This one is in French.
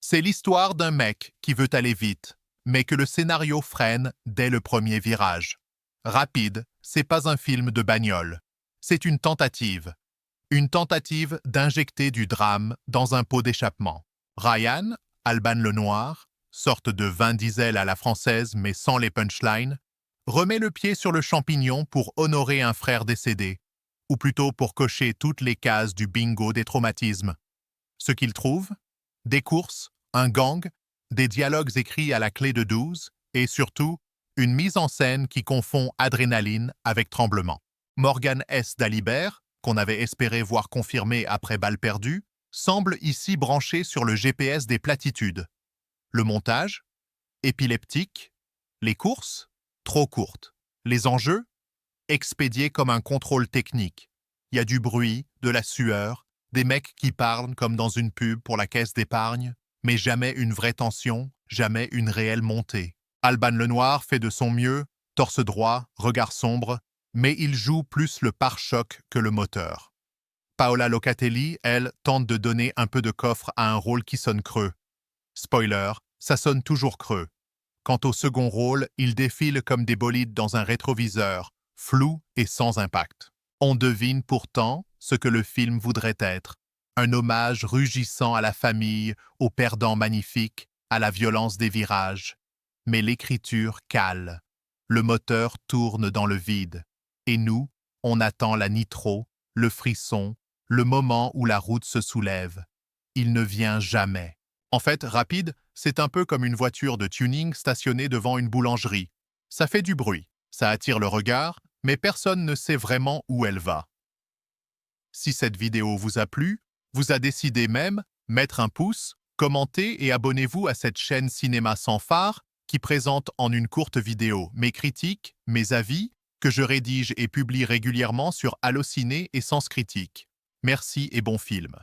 C'est l'histoire d'un mec qui veut aller vite, mais que le scénario freine dès le premier virage. Rapide, c'est pas un film de bagnole. C'est une tentative. Une tentative d'injecter du drame dans un pot d'échappement. Ryan, Alban Lenoir, sorte de Vin Diesel à la française mais sans les punchlines, remet le pied sur le champignon pour honorer un frère décédé, ou plutôt pour cocher toutes les cases du bingo des traumatismes. Ce qu'il trouve? Des courses, un gang, des dialogues écrits à la clé de 12 et surtout, une mise en scène qui confond adrénaline avec tremblement. Morgan S. Dalibert, qu'on avait espéré voir confirmé après Balle perdue, semble ici branché sur le GPS des platitudes. Le montage? Épileptique. Les courses? Trop courtes. Les enjeux? Expédiés comme un contrôle technique. Il y a du bruit, de la sueur, des mecs qui parlent comme dans une pub pour la caisse d'épargne, mais jamais une vraie tension, jamais une réelle montée. Alban Lenoir fait de son mieux, torse droit, regard sombre, mais il joue plus le pare-choc que le moteur. Paola Locatelli, elle, tente de donner un peu de coffre à un rôle qui sonne creux. Spoiler, ça sonne toujours creux. Quant au second rôle, il défile comme des bolides dans un rétroviseur, flou et sans impact. On devine pourtant ce que le film voudrait être. Un hommage rugissant à la famille, aux perdants magnifiques, à la violence des virages. Mais l'écriture cale. Le moteur tourne dans le vide. Et nous, on attend la nitro, le frisson, le moment où la route se soulève. Il ne vient jamais. En fait, rapide, c'est un peu comme une voiture de tuning stationnée devant une boulangerie. Ça fait du bruit, ça attire le regard, mais personne ne sait vraiment où elle va. Si cette vidéo vous a plu, vous a décidé même, mettre un pouce, commentez et abonnez-vous à cette chaîne Cinéma sans phare qui présente en une courte vidéo mes critiques, mes avis, que je rédige et publie régulièrement sur Allociné et Sens Critique. Merci et bon film.